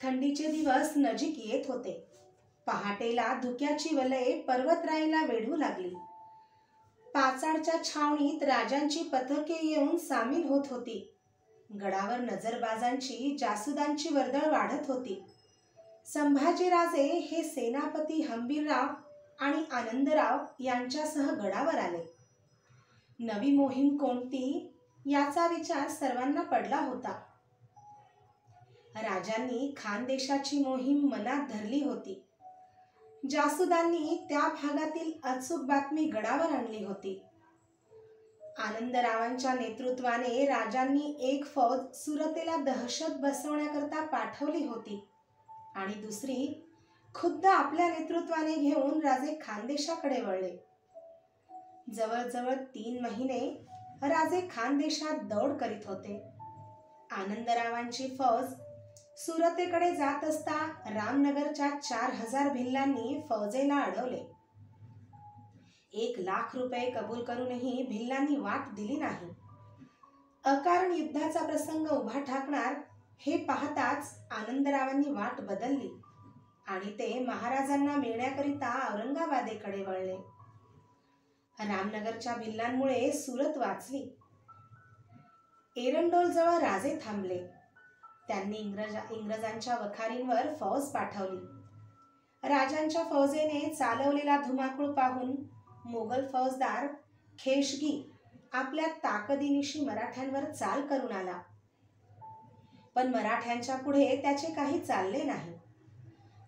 थंडीचे दिवस नजीक येत होते. पहाटेला धुक्याची वलये पर्वतराईला वेढू लागली. पाचाडच्या छावणीत राजांची पथके येऊन सामील होत होती. गडावर नजरबाजांची जासुदांची वर्दळ वाढत होती. संभाजीराजे हे सेनापती हंबीरराव आणि आनंदराव यांच्यासह गडावर आले. नवी मोहीम कोणती याचा विचार सर्वांना पडला होता. राजांनी खानदेशाची मोहीम मनात धरली होती. जासुदांनी त्या भागातील अचूक बातमी गडावर आणली होती. आनंदरावांच्या नेतृत्वाने राजांनी एक फौज सुरतेला दहशत बसवण्याकरता पाठवली होती आणि दुसरी खुद्द आपल्या नेतृत्वाने घेऊन राजे खानदेशाकडे वळले. जवळजवळ 3 महिने राजे खानदेशात दौड करीत होते. आनंदरावांची फौज सुरतेकडे जात असता रामनगरच्या 4000 भिल्लांनी फौजेला अडवले. 1,00,000 रुपये कबूल करूनही भिल्लांनी वाट दिली नाही. अकारण युद्धाचा प्रसंग उभा ठाकणार हे पाहताच आनंदरावांनी वाट बदलली आणि ते महाराजांना मिळण्याकरिता औरंगाबादेकडे वळले. रामनगरच्या भिल्लांमुळे सुरत वाचली. एरंडोलजवळ राजे थांबले. त्यांनी इंग्रजांच्या वखारींवर फौज पाठवली. राजांच्या फौजेने चालवलेला धुमाकूळ पाहून मोगल फौजदार खेशगी आपल्या ताकदीनिशी मराठ्यांवर चाल करून आला. पण मराठ्यांच्या पुढे त्याचे काही चालले नाही.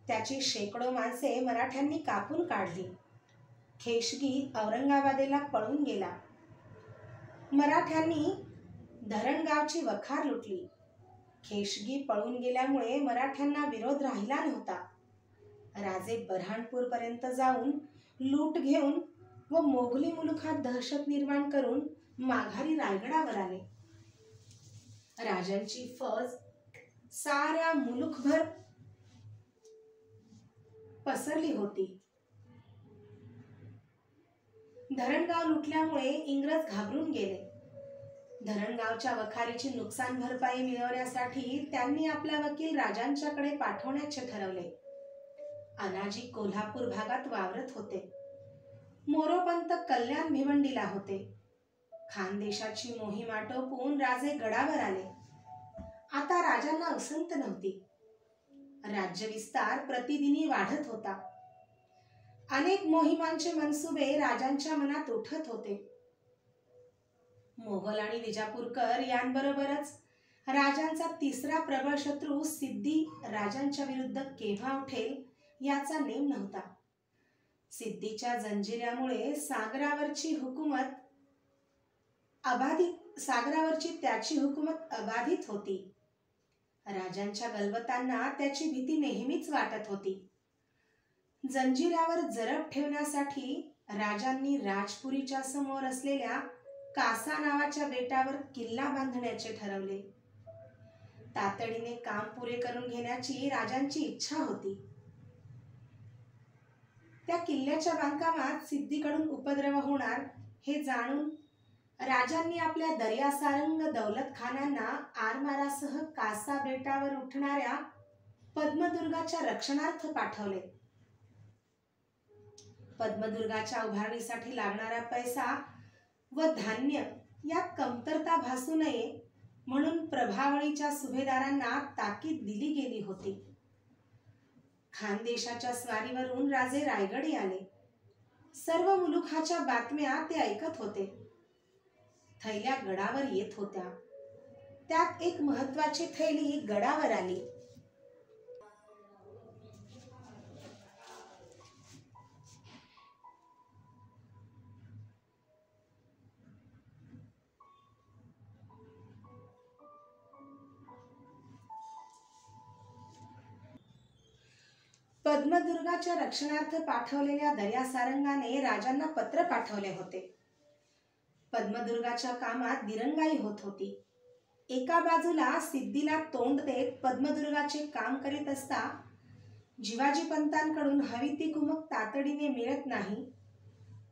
त्याची शेकडो माणसे मराठ्यांनी कापून काढली. खेशगी औरंगाबादेला पळून गेला. मराठ्यांनी धरणगावची वखार लुटली. खेशगी पळून गेल्यामुळे मराठ्यांना विरोध राहिला नव्हता. राजे बऱ्हाणपूर पर्यंत जाऊन लूट घेऊन व मोगली मुलुखात दहशत निर्माण करून माघारी रायगडावर आले. राजांची फौज साऱ्या मुलुखभर पसरली होती. धरणगाव लुटल्यामुळे इंग्रज घाबरून गेले. धरणगावच्या वखारीची नुकसान भरपाई मिळवण्यासाठी त्यांनी आपला वकील राजांच्याकडे पाठवण्याचे ठरवले. अनाजी कोल्हापूर भागात वावरत होते. मोरोपंत कल्याण भिवंडीला होते. खानदेशाची मोहीम आटोपून राजे गडावर आले. आता राजांना उसंत नव्हती. राज्यविस्तार प्रतिदिनी वाढत होता. अनेक मोहिमांचे मनसुबे राजांच्या मनात उठत होते. मोगल आणि विजापूरकर यांबरोबरच राजांचा तिसरा प्रबळ शत्रू सिद्धी राजांच्या विरुद्ध केव्हा उठेल याचा नेम नव्हता. सिद्धीच्या जंजिऱ्यामुळे सागरावरची त्याची हुकूमत अबाधित होती. राजांच्या गलबतांना त्याची भीती नेहमीच वाटत होती. जंजिऱ्यावर जरब ठेवण्यासाठी राजांनी राजपुरीच्या समोर असलेल्या कासा नावाच्या बेटावर किल्ला बांधण्याचे ठरवले. तातडीने काम पुरे करून घेण्याची राजांची इच्छा होती. त्या किल्ल्याच्या बांधकामात सिद्धीकडून उपद्रव होणार हे जाणून राजांनी आपल्या दर्यासारंग दौलत खानांना आरमारासह कासा बेटावर उठणाऱ्या पद्मदुर्गाच्या रक्षणार्थ पाठवले. पद्मदुर्गाच्या उभारणीसाठी लागणारा पैसा व धान्य यात कमतरता भासू नये म्हणून प्रभावळीच्या सुभेदारांना ताकीद दिली गेली होती. खानदेशाच्या स्वारीवरून राजे रायगडी आले. सर्व मुलुखाच्या बातम्या ते ऐकत होते. थैल्या गडावर येत होत्या. त्यात एक महत्वाची थैली गडावर आली. पद्मदुर्गाच्या रक्षणार्थ पाठवलेल्या दर्यासारंगाने राजांना पत्र पाठवले होते. पद्मदुर्गाच्या कामात दिरंगाई होत होती. एका बाजूला सिद्धीला तोंड देत पद्मदुर्गाचे काम करीत असता जिवाजी पंतांकडून हवी ती कुमक तातडीने मिळत नाही.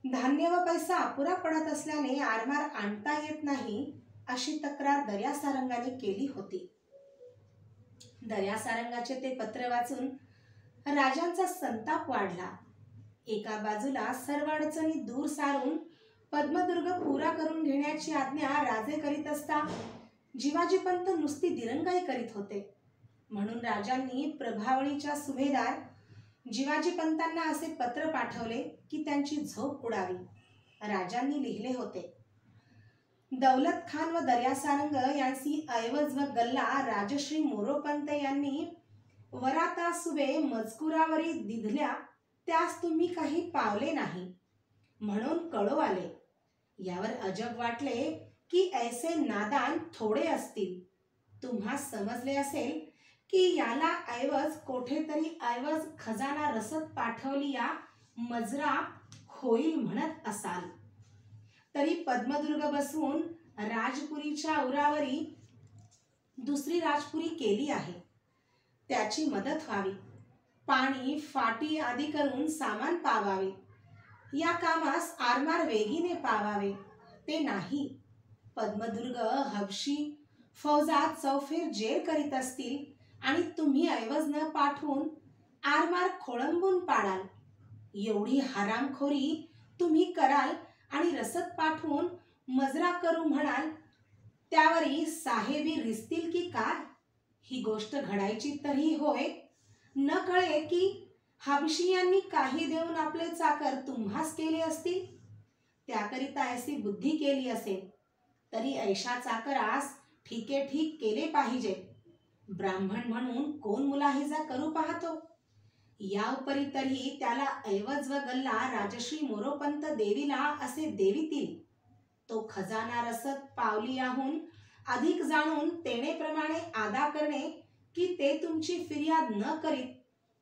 धान्य व पैसा अपुरा पडत असल्याने आरमार आणता येत नाही अशी तक्रार दर्यासारंगाने केली होती. दर्यासारंगाचे ते पत्र वाचून राजांचा संताप वाढला. एका बाजूला सर्व अडचणी दूर सारून पद्मदुर्ग पुरा करून घेण्याची आज्ञा राजे करीत असता जिवाजीपंत नुसती दिरंगाई करीत होते. म्हणून राजांनी प्रभावळीच्या सुभेदार जिवाजीपंतांना असे पत्र पाठवले की त्यांची झोप उडावी. राजांनी लिहिले होते, दौलत खान व दर्यासारंग यांची ऐवज व गल्ला राजश्री मोरोपंत यांनी वराता सुबे मजकुरावरी दिधल्या, त्यास तुम्ही काही पावले नाही म्हणून कळो आले. यावर अजब वाटले की ऐसे नादान थोडे असतील. तुम्हा समजले असेल की याला ऐवज कोठेतरी ऐवज खजाना रसद पाठवली या मजरा होईल म्हणत असाल. तरी पद्मदुर्ग बसवून राजपुरीच्या उरावरी दुसरी राजपुरी केली आहे. त्याची मदत व्हावी. पाणी फाटी आदी करून सामान पावावे. या कामास आरमार वेगीने पावावे. ते नाही. पद्मदुर्ग हबशी फौजात चौफेर जेर करीत असतील आणि तुम्ही ऐवज न पाठवून आरमार खोळंबून पाडाल. एवढी हरामखोरी तुम्ही कराल आणि रसद पाठवून मजरा करू म्हणाल, त्यावरी साहेबी रिसतील की काय? ही गोष्ट घडायची तरी होय. न कळे की हबशियांनी काही देऊन आपले चाकर तुम्हास केले असतील. त्याकरिता ऐसी बुद्धी केली असेल. तरी ऐशा चाकरास ठीके ठीक केले पाहिजे. ब्राह्मण म्हणून कोण मुलाहिजा करू पाहतो. या उपरी तरी त्याला ऐवज व गल्ला राजश्री मोरोपंत देवीला असे देवितील. तो खजाना रसद पावलियाहून अधिक जाणून तेनेप्रमाणे आदा करणे की ते तुमची फिर्याद न करीत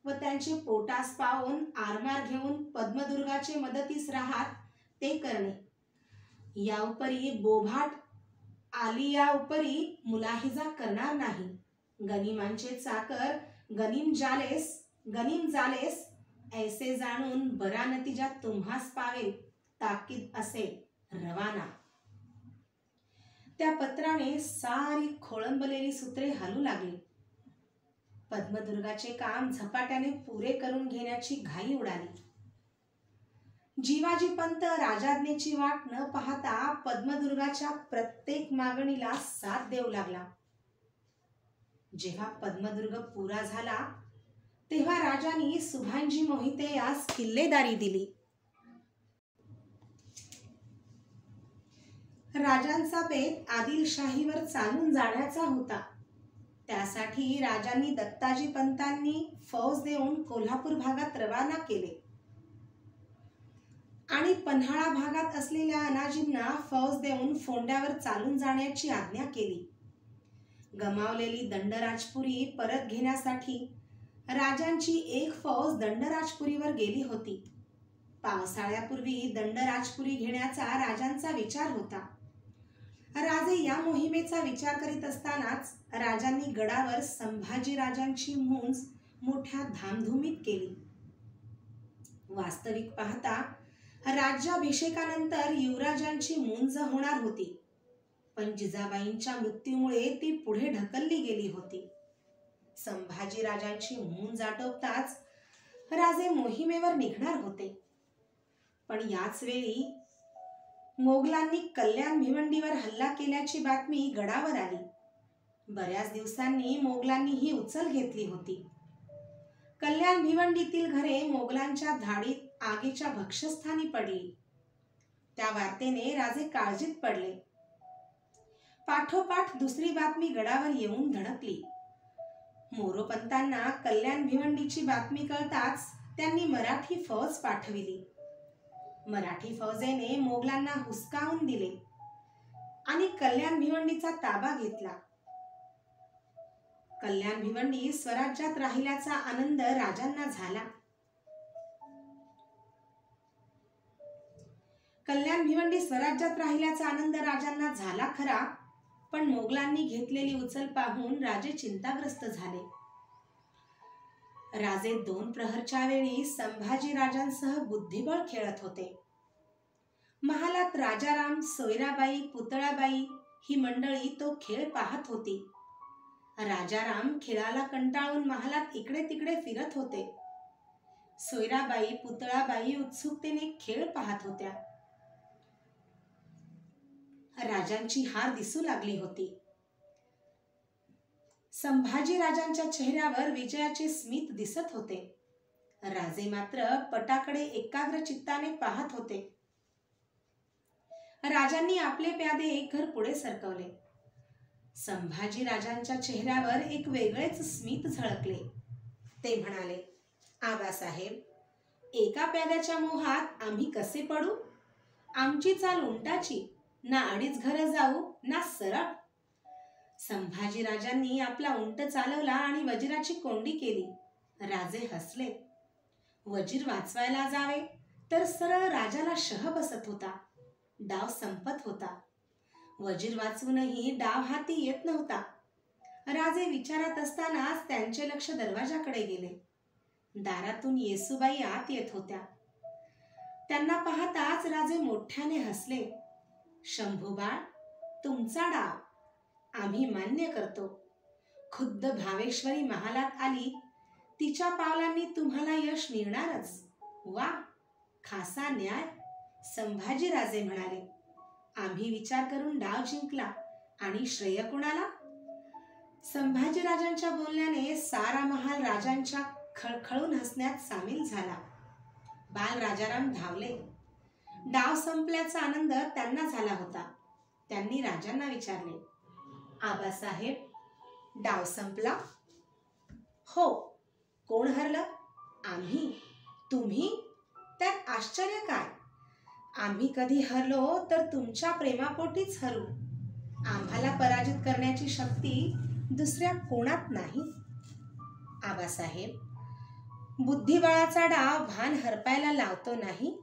व त्यांचे पोटास पावून आरमार घेऊन पद्मदुर्गाचे मदतीस राहात ते करणे. या उपरी बोभाट आली या उपरी मुलाहिजा करणार नाही. गनिमांचे चाकर गनिम जालेस ऐसे जाणून बरा नतीजा तुम्हास पावेल. ताकीद असेल रवाना. त्या पत्राने सारी खोळंबलेली सूत्रे हलू लागली. पद्मदुर्गाचे काम झपाट्याने पुरे करून घेण्याची घाई उडाली. जिवाजीपंत राजाज्ञेची वाट न पाहता पद्मदुर्गाच्या प्रत्येक मागणीला साथ देऊ लागला. जेव्हा पद्मदुर्ग पुरा झाला तेव्हा राजांनी सुभांजी मोहिते यास किल्लेदारी दिली. राजांचा बेत आदिलशाहीवर चालून जाण्याचा होता. त्यासाठी राजांनी दत्ताजी पंतांनी फौज देऊन कोल्हापूर भागात रवाना केले आणि पन्हाळा भागात असलेल्या अनाजींना फौज देऊन फोंड्यावर चालून जाण्याची आज्ञा केली. गमावलेली दंडराजपुरी परत घेण्यासाठी राजांची एक फौज दंडराजपुरीवर गेली होती. पावसाळ्यापूर्वी दंडराजपुरी घेण्याचा राजांचा विचार होता. राजे या मोहिमेचा विचार करीत असतानाच राजांनी गडावर संभाजी राजांची मुंज मोठ्या धामधुमीत केली. वास्तविक पाहता राज्याभिषेकानंतर युवराजांची मुंज होणार होती, पण जिजाबाईंच्या मृत्यूमुळे ती पुढे ढकलली गेली होती. संभाजी राजांची मुंज आटोपताच राजे मोहिमेवर निघणार होते. पण याच वेळी मोगलांनी कल्याण भिवंडीवर हल्ला केल्याची बातमी गडावर आली. बऱ्याच दिवसांनी मोगलांनी ही उचल घेतली होती. कल्याण भिवंडीतील घरे मोगलांच्या धाडीत आगीच्या भक्षस्थानी पडली. त्या वार्तेने राजे काळजीत पडले. पाठोपाठ दुसरी बातमी गडावर येऊन धडकली. मोरोपंतांना कल्याण भिवंडीची बातमी कळताच त्यांनी मराठी फौज पाठविली. मराठी फौजेने मोगलांना हुसकावून दिले आणि कल्याण भिवंडीचा ताबा घेतला. कल्याण भिवंडी स्वराज्यात राहिल्याचा आनंद राजांना झाला. कल्याण भिवंडी स्वराज्यात राहिल्याचा आनंद राजांना झाला खरा, पण मोगलांनी घेतलेली उचल पाहून राजे चिंताग्रस्त झाले. राजे 2 प्रहरच्या वेळी संभाजी राजांसह बुद्धिबळ खेळत होते. महालात राजाराम, सोयराबाई, पुतळाबाई ही मंडळी तो खेळ पाहत होती. राजाराम खेळाला कंटाळून महालात इकडे तिकडे फिरत होते. सोयराबाई पुतळाबाई उत्सुकतेने खेळ पाहत होत्या. राजांची हार दिसू लागली होती. संभाजी राजांच्या चेहऱ्यावर विजयाचे स्मित दिसत होते. राजे मात्र पटाकडे एकाग्र चित्ताने पाहत होते. राजांनी आपले प्यादे एक घर पुढे सरकवले. संभाजी राजांच्या चेहऱ्यावर एक वेगळेच स्मित झळकले. ते म्हणाले, आबासाहेब, एका प्याद्याच्या मोहात आम्ही कसे पडू? आमची चाल उंटाची, ना अडीच घर जाऊ ना सरळ. संभाजी राजांनी आपला उंट चालवला आणि वजिराची कोंडी केली. राजे हसले. वजीर वाचवायला जावे तर सरळ राजाला शह बसत होता. डाव संपत होता. वजीर वाचवूनही डाव हाती येत नव्हता. राजे विचारात असतानाच त्यांचे लक्ष दरवाजाकडे गेले. दारातून येसूबाई आत येत होत्या. त्यांना पाहताच राजे मोठ्याने हसले. शंभूबाळ, तुमचा डाव आम्ही मान्य करतो. खुद्द भावेश्वरी महालात आली, तिच्या पावलांनी तुम्हाला यश मिळणारच. वा, खासा न्याय. संभाजी राजे म्हणाले, आम्ही विचार करून डाव जिंकला आणि श्रेय कुणाला? संभाजीराजांच्या बोलण्याने सारा महाल राजांच्या खळखळून हसण्यात सामील झाला. बाल राजाराम धावले. डाव संपल्याचा आनंद त्यांना झाला होता. त्यांनी राजांना विचारले, आबासाहेब, डाव संपला? हो. कोण हरलं? आम्ही. तुम्ही? त्यात आश्चर्य काय? आम्ही कधी हरलो तर तुमच्या प्रेमापोटीच हरू. आम्हाला पराजित करण्याची शक्ती दुसऱ्या कोणात नाही. आबासाहेब, बुद्धिबळाचा डाव भान हरपायला लावतो नाही.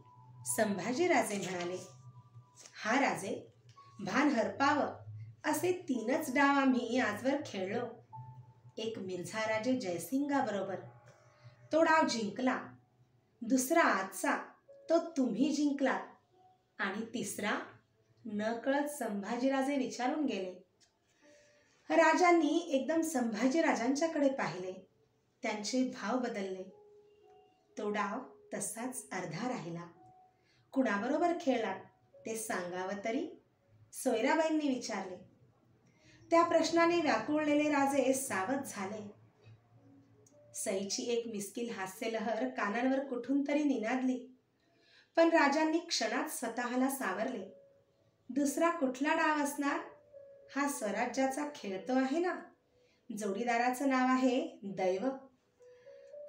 संभाजी राजे म्हणाले, हा राजे, भान हरपावं असे 3च डाव आम्ही आजवर खेळलो. एक मिर्झा राजे जयसिंगाबरोबर, तो डाव जिंकला. दुसरा आजचा, तो तुम्ही जिंकलात. आणि तिसरा? नकळत संभाजीराजे विचारून गेले. राजांनी एकदम संभाजीराजांच्याकडे पाहिले. त्यांचे भाव बदलले. तो डाव तसाच अर्धा राहिला. कुणाबरोबर खेळलात ते सांगावं तरी? सोयराबाईंनी विचारले. त्या प्रश्नाने व्याकुळलेले राजे सावध झाले. सईची एक मिस्किल हास्यलहर कानांवर कुठून तरी निनादली. पण राजांनी क्षणात स्वतःला सावरले. दुसरा कुठला डाव असणार? हा स्वराज्याचा खेळतो आहे ना. जोडीदाराचं नाव आहे दैव.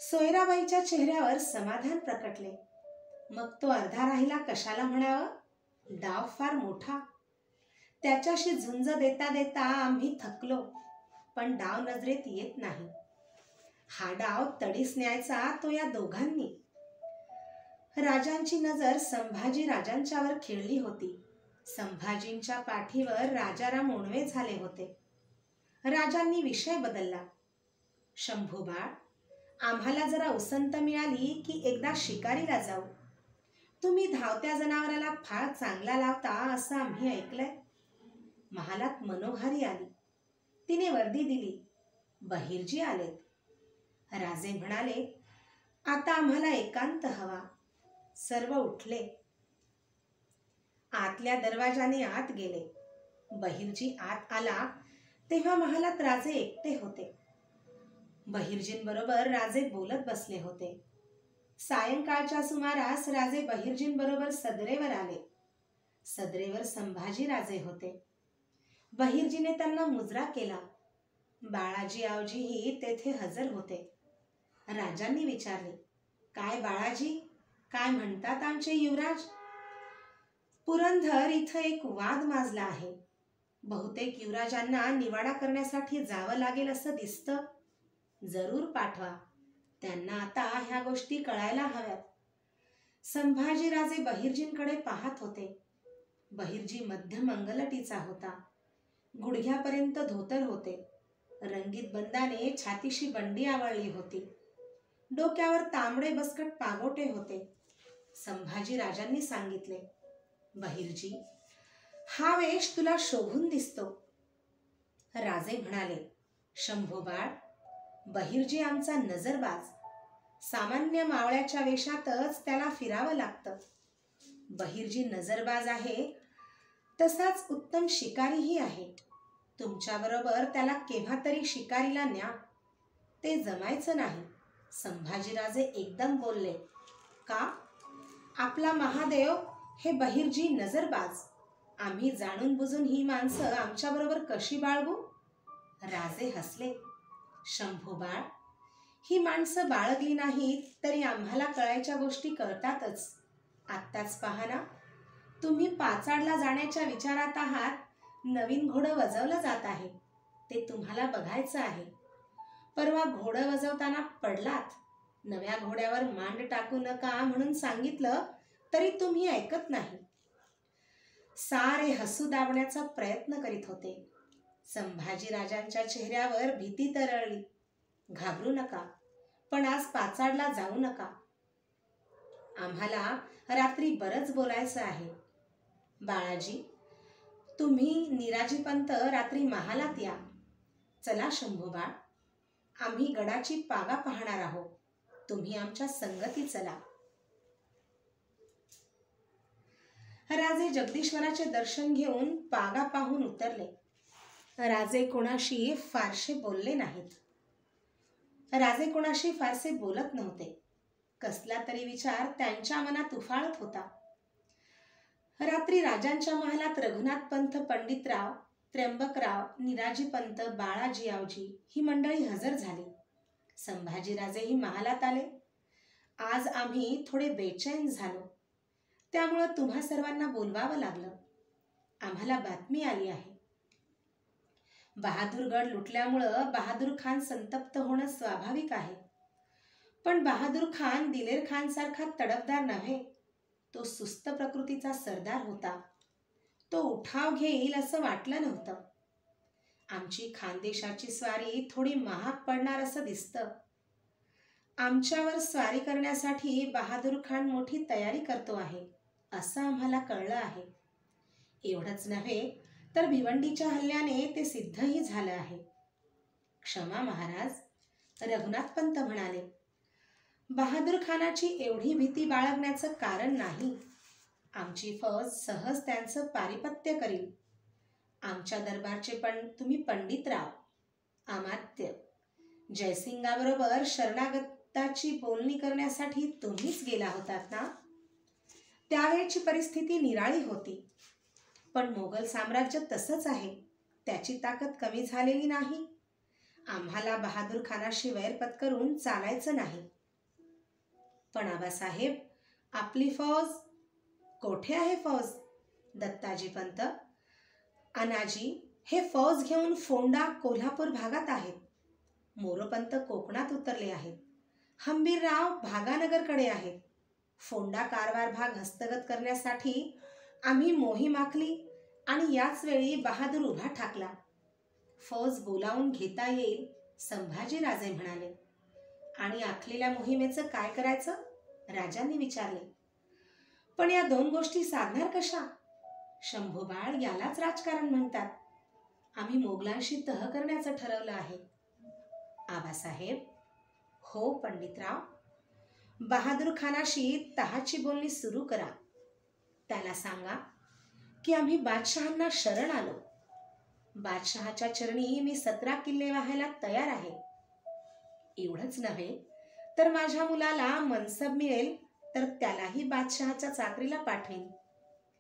सोयराबाईच्या चेहऱ्यावर समाधान प्रकटले. मग तो अर्धा राहिला कशाला म्हणावं? डाव फार मोठा. त्याच्याशी झुंज देता देता आम्ही थकलो. पण डाव नजरेत येत नाही. हा डाव तडीस न्यायचा तो या दोघांनी. राजांची नजर संभाजी राजांच्यावर खिळली होती. संभाजींच्या पाठीवर राजाराम ओणवे झाले होते. राजांनी विषय बदलला. शंभूबाळ, आम्हाला जरा उसंत मिळाली की एकदा शिकारीला जाऊ. तुम्ही धावत्या जनावराला फार चांगला लावता असं आम्ही ऐकलंय. महालात मनोहारी आली. तिने वर्दी दिली. बहिर्जी आलेत. राजे म्हणाले, आता आम्हाला एकांत हवा. सर्व उठले. आतल्या दरवाजाने आत गेले. बहिर्जी आत आला तेव्हा महालात राजे एकटे होते. बहिर्जींबरोबर राजे बोलत बसले होते. सायंकाळच्या सुमारास राजे बहिर्जींबरोबर सदरेवर आले. सदरेवर संभाजी राजे होते. बहिर्जीने त्यांना मुजरा केला. बाळाजी आवजीही तेथे हजर होते. राजांनी विचारले, काय बाळाजी, काय म्हणतात आमचे युवराज? पुरंदर इथं एक वाद माजला आहे. बहुतेक युवराजांना निवाडा करण्यासाठी जावं लागेल असं दिसतं. जरूर पाठवा. त्यांना आता ह्या गोष्टी कळायला हव्यात. संभाजीराजे बहिर्जींकडे पाहत होते. बहिर्जी मध्यम अंगलटीचा होता. गुडघ्यापर्यंत धोतर होते. रंगीत बंदाने छातीशी बंडी आवळली होती. डोक्यावर तांबडे बसकट पागोटे होते. संभाजी राजांनी सांगितले, बहिर्जी, हा वेश तुला शोभून दिसतो. राजे म्हणाले, शंभूबाळ, बहिर्जी आमचा नजरबाज. सामान्य मावळ्याच्या वेशातच त्याला फिरावं लागतं. बहिर्जी नजरबाज आहे, तसाच उत्तम शिकारीही आहे. तुमच्याबरोबर त्याला केव्हा तरी शिकारीला न्या. ते जमायचं नाही. संभाजीराजे एकदम बोलले. का? आपला महादेव हे बहिर्जी नजरबाज. आम्ही जाणून बुजून ही माणसं आमच्याबरोबर कशी बाळगू? राजे हसले. शंभूबाळ, ही माणसं बाळगली नाहीत तरी आम्हाला कळायच्या गोष्टी कळतातच. आत्ताच पहा ना, तुम्ही पाचाडला जाण्याच्या विचारात आहात. नवीन घोडं वजवलं जात आहे. ते तुम्हाला बघायचं आहे. परवा घोडं वजवताना पडलात. नव्या घोड्यावर मांड टाकू नका म्हणून सांगितलं तरी तुम्ही ऐकत नाही. सारे हसू दाबण्याचा प्रयत्न करीत होते. संभाजीराजांच्या चेहऱ्यावर भीती तरळली. घाबरू नका, पण आज पाचाडला जाऊ नका. आम्हाला रात्री बरंच बोलायचं आहे. बाळाजी, तुम्ही निराजीपंत रात्री महालात या. चला शंभूबाळ, आम्ही गडाची पागा पाहणार आहोत. तुम्ही आमच्या संगती चला. राजे जगदीश्वराचे दर्शन घेऊन पागा पाहून उतरले. राजे कोणाशी फारसे बोलले नाहीत. राजे कोणाशी फारसे बोलत नव्हते. कसला तरी विचार त्यांच्या मनात उफाळत होता. रात्री राजांच्या महालात रघुनाथपंत, पंडितराव, त्र्यंबकराव, निराजीपंत, बाळाजी आवजी ही मंडळी हजर झाली. संभाजीराजेही महालात आले. आज आम्ही थोडे बेचैन झालो, त्यामुळं तुम्हा सर्वांना बोलवावं लागलं. आम्हाला बातमी आली आहे. बहादूरगड लुटल्यामुळं बहादूर खान संतप्त होणं स्वाभाविक आहे. पण बहादूर खान दिलेर खान सारखा तडफदार नव्हे. तो सुस्त प्रकृतीचा सरदार होता. तो उठाव घेईल असं वाटलं नव्हतं. आमची खानदेशाची स्वारी थोडी महाग पडणार असं दिसतं. आमच्यावर स्वारी करण्यासाठी बहादूर खान मोठी तयारी करतो आहे असं आम्हाला कळलं आहे. एवढंच नव्हे तर भिवंडीच्या हल्ल्याने ते सिद्धही झालं आहे. क्षमा महाराज, रघुनाथपंत म्हणाले. बहादूर खानाची एवढी भीती बाळगण्याचं कारण नाही. आमची फौज सहज त्यांचं पारिपत्य करील. आमच्या दरबारचे पण तुम्ही पंडितराव, अमात्य, जयसिंगाबरोबर शरणागताची बोलणी करण्यासाठी तुम्हीच गेला होतात ना? त्यावेळची परिस्थिती निराळी होती. पण मोगल साम्राज्य तसंच आहे. त्याची ताकद कमी झालेली नाही. आम्हाला बहादूर खानाशी वैर पत्करून चालायचं नाही. पण आबासाहेब, आपली फौज कोठे आहे? फौज दत्ताजी पंत, अनाजी हे फौज घेऊन फोंडा, कोल्हापूर भागात आहेत. मोरोपंत कोकणात उतरले आहेत. हंबीरराव भागानगरकडे आहेत. फोंडा कारवार भाग हस्तगत करण्यासाठी आम्ही मोहीम आखली आणि याच वेळी बहादूर उभा ठाकला. फौज बोलावून घेता येईल, संभाजीराजे म्हणाले. आणि आखलेल्या मोहिमेचं काय करायचं? राजांनी विचारले. पण या दोन गोष्टी साधणार कशा? शंभूबाळ, यालाच राजकारण म्हणतात. आम्ही मोगलांशी तह करण्याचं ठरवलं आहे. आबासाहेब, हो पंडितराव, बहादूर खानाशी तहाची बोलणी सुरू करा. त्याला सांगा की आम्ही बादशहांना शरण आलो. बादशहाच्या चरणी मी 17 किल्ले वाहायला तयार आहे. एवढंच नव्हे तर माझ्या मुलाला मनसब मिळेल तर त्यालाही बादशहाच्या चाकरीला पाठवेन.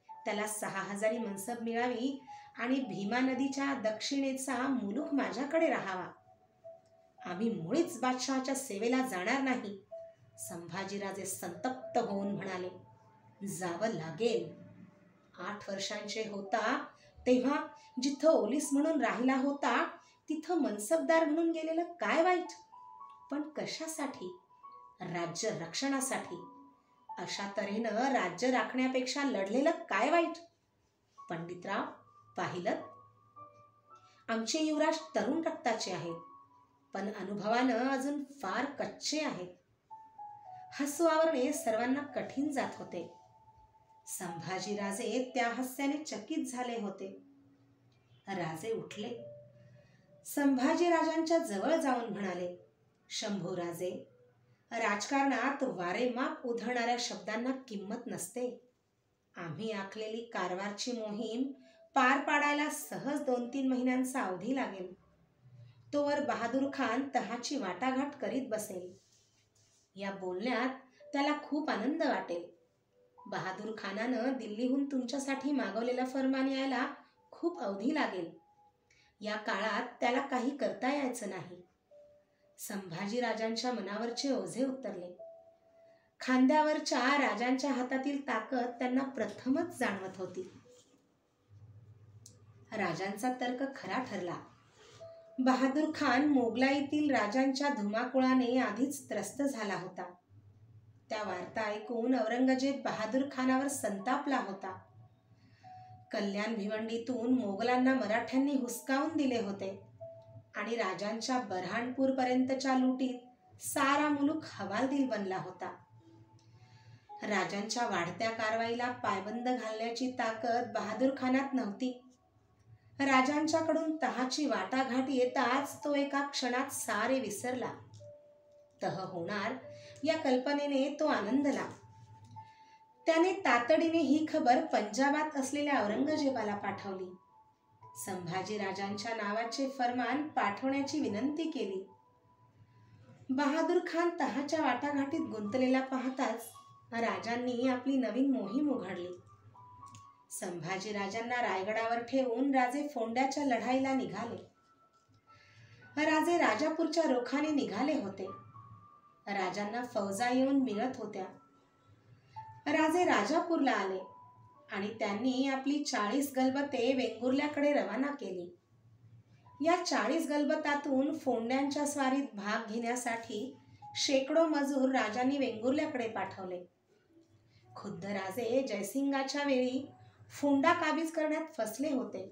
त्याला 6000 मनसब मिळावी आणि भीमा नदीच्या दक्षिणेचा मुलूक माझ्याकडे राहावा. आम्ही मुळीच बादशहाच्या सेवेला जाणार नाही. संभाजीराजे संतप्त होऊन म्हणाले. जावं लागेल. 8 वर्षांचे होता तेव्हा जिथं ओलीस म्हणून राहिला होता तिथं मनसबदार म्हणून गेलेलं काय वाईट? पण कशासाठी? राज्य रक्षणासाठी. अशा तऱ्हेनं राज्य राखण्यापेक्षा लढलेलं काय वाईट? पंडितराव, पाहिलं, आमचे युवराज तरुण रक्ताचे आहेत, पण अनुभवानं अजून फार कच्चे आहेत. हसू आवरणे सर्वांना कठीण जात होते. संभाजीराजे त्या हास्याने चकित झाले होते. राजे उठले. संभाजीराजांच्या जवळ जाऊन म्हणाले, शंभूराजे, राजकारणात वारेमाप उधळणाऱ्या शब्दांना किंमत नसते. आम्ही आखलेली कारवारची मोहीम पार पाडायला सहज 2-3 महिन्यांचा अवधी लागेल. तोवर बहादूर खान तहाची वाटाघाट करीत बसेल. या बोलण्यात त्याला खूप आनंद वाटेल. बहादूर खानानं दिल्लीहून तुमच्यासाठी मागवलेला फरमान यायला खूप अवधी लागेल. या काळात त्याला काही करता यायचं नाही. संभाजीराजांच्या मनावरचे ओझे उतरले. खांद्यावरच्या राजांच्या हातातील ताकद त्यांना प्रथमच जाणवत होती. राजांचा तर्क खरा ठरला. बहादूर खान मोगलाईतील राजांच्या धुमाकुळाने आधीच त्रस्त झाला होता. त्या वार्ता ऐकून औरंगजेब बहादूर खानावर संतापला होता. कल्याण भिवंडीतून मोगलांना मराठ्यांनी हुसकावून दिले होते आणि राजांच्या बऱ्हाणपूर पर्यंतच्या लुटीत सारा मुलूक हवालदिल बनला होता. राजांच्या वाढत्या कारवाईला पायबंद घालण्याची ताकद बहादूर खानात नव्हती. राजांच्याकडून तहाची वाटाघाट येताच तो एका क्षणात सारे विसरला. तह होणार या कल्पनेने तो आनंदला. त्याने तातडीने ही खबर पंजाबात असलेल्या औरंगजेबाला पाठवली. संभाजीराजांच्या नावाचे फरमान पाठवण्याची विनंती केली. बहादूर खान तहाच्या वाटाघाटीत गुंतलेला पाहताच राजांनी आपली नवीन मोहीम उघडली. संभाजीराजांना रायगडावर ठेवून राजे फोंड्याच्या लढाईला निघाले. राजे राजापूरच्या रोखाने निघाले होते. राजांना फौजा येऊन मिळत होत्या. राजे राजापूरला आले आणि त्यांनी आपली 40 गलबते वेंगुर्ल्याकडे रवाना केली. या 40 गलबतातून फोंड्यांच्या स्वारीत भाग घेण्यासाठी शेकडो मजूर राजांनी वेंगुर्ल्याकडे पाठवले. खुद्द राजे जयसिंगाच्या वेळी फोंडा काबीज करण्यात फसले होते.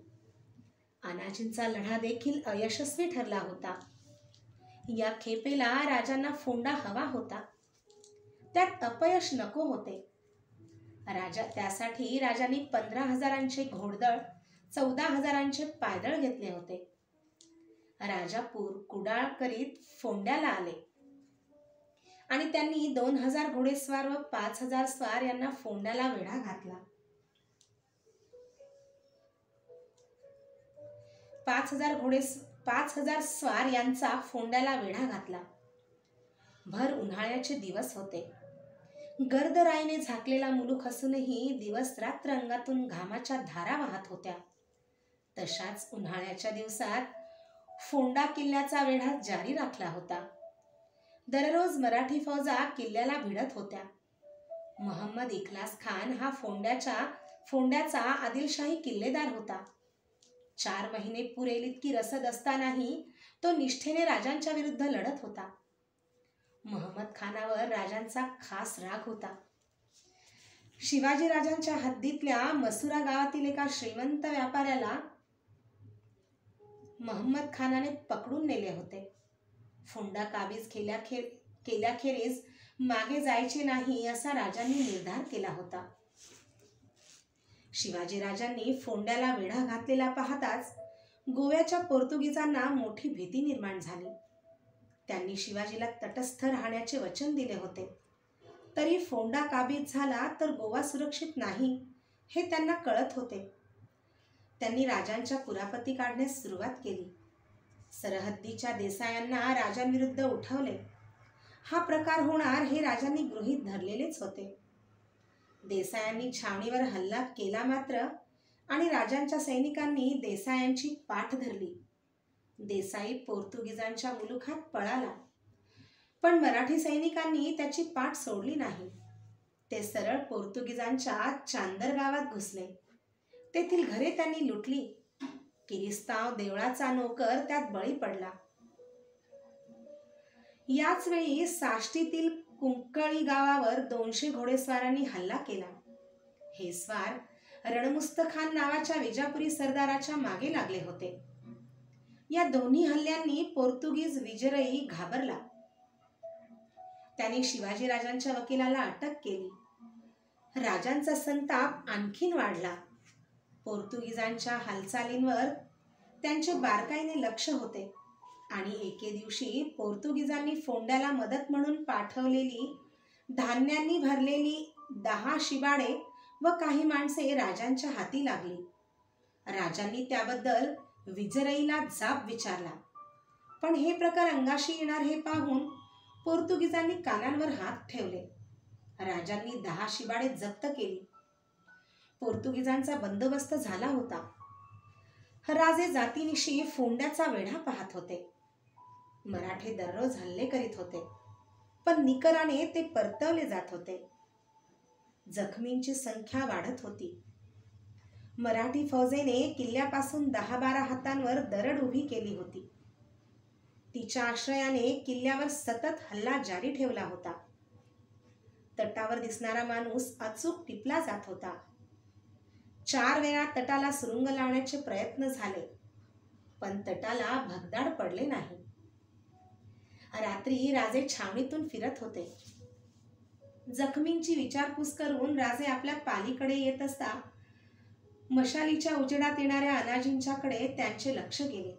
अनाजींचा लढा देखील अयशस्वी ठरला होता. या खेपेला राजांना फोंडा हवा होता. त्यात अपयश नको होते. त्यासाठी राजांनी 15,000चे घोडदळ, 14,000चे पायदळ घेतले होते. राजापूर कुडाळ करीत फोंड्याला आले आणि त्यांनी 2,000 घोडेस्वार व 5,000 स्वार यांना फोंड्याला वेढा घातला. 5,000 स्वार यांचा फोंड्याला वेढा घातला. भर उन्हाळ्याचे दिवस होते. गर्द राईने झाकलेला मुलूक असूनही दिवस रात्र अंगातून घामाच्या धारा वाहत होत्या. तशाच उन्हाळ्याच्या दिवसात फोंडा किल्ल्याचा वेढा जारी राखला होता. दररोज मराठी फौजा किल्ल्याला भिडत होत्या. मोहम्मद इखलास खान हा फोंड्याचा आदिलशाही किल्लेदार होता. 4 महिने पुरेल इतकी रसद असतानाही तो निष्ठेने राजांच्या विरुद्ध लढत होता. मोहम्मद खानावर राजांचा खास राग होता. शिवाजीराजांच्या हद्दीतल्या मसुरा गावातील एका श्रीमंत व्यापाऱ्याला मोहम्मद खानाने पकडून नेले होते. फोंडा काबीज केल्याखेरीज मागे जायचे नाही असा राजांनी निर्धार केला होता. शिवाजीराजांनी फोंड्याला वेढा घातलेला पाहताच गोव्याच्या पोर्तुगीजांना मोठी भीती निर्माण झाली. त्यांनी शिवाजीला तटस्थ राहण्याचे वचन दिले होते. तरी फोंडा काबीज झाला तर गोवा सुरक्षित नाही हे त्यांना कळत होते. त्यांनी राजांच्या कुरापती काढण्यास सुरुवात केली. सरहद्दीच्या देसायांना राजांविरुद्ध उठवले. हा प्रकार होणार हे राजांनी गृहीत धरलेलेच होते. देसायांनी छावणीवर हल्ला केला मात्र आणि राजांच्या सैनिकांनी देसायांची पाठ धरली. देसाई पोर्तुगीजांच्या मुलुखात पळाला, पण मराठी सैनिकांनी त्याची पाठ सोडली नाही. ते सरळ पोर्तुगीजांच्या चांदर गावात घुसले. तेथील घरे त्यांनी लुटली. किरिस्ताव देवळाचा नोकर त्यात बळी पडला. याच वेळी साष्टीतील कुंकळी गावावर 200 घोडेस्वारांनी हल्ला केला. हे स्वार रणमुस्तखान नावाच्या विजापुरी सरदाराच्या मागे लागले होते. या दोन्ही हल्ल्यांनी पोर्तुगीज विजयी घाबरला. त्याने शिवाजीराजांच्या वकिलाला अटक केली. राजांचा संताप आणखीन वाढला. पोर्तुगीजांच्या हालचालींवर त्यांचे बारकाईने लक्ष होते आणि एके दिवशी पोर्तुगीजांनी फोंड्याला मदत म्हणून पाठवलेली धान्यांनी भरलेली 10 शिबाडे व काही माणसे राजांच्या हाती लागली. राजांनी त्याबद्दल विजरईला जाब विचारला, पण हे प्रकार अंगाशी येणार हे पाहून पोर्तुगीजांनी कानांवर हात ठेवले. राजांनी 10 शिबाडे जप्त केली. पोर्तुगीजांचा बंदोबस्त झाला होता. राजे जातीनिशी फोंड्याचा वेढा पाहत होते. मराठे दररोज हल्ले करीत होते, पण निकराने ते परतवले जात होते. जखमींची संख्या वाढत होती. मराठी फौजेने किल्ल्यापासून 10-12 हातांवर दरड उभी केली होती. तिच्या आश्रयाने किल्ल्यावर सतत हल्ला जारी ठेवला होता. तटावर दिसणारा माणूस अचूक टिपला जात होता. 4 वेळा तटाला सुरुंग लावण्याचे प्रयत्न झाले, पण तटाला भगदाड पडले नाही. रात्री राजे छावणीतून फिरत होते. जखमींची विचारपूस करून राजे आपल्या पालीकडे येत असता मशालीच्या उजेडात येणाऱ्या अनाजींच्याकडे त्यांचे लक्ष गेले.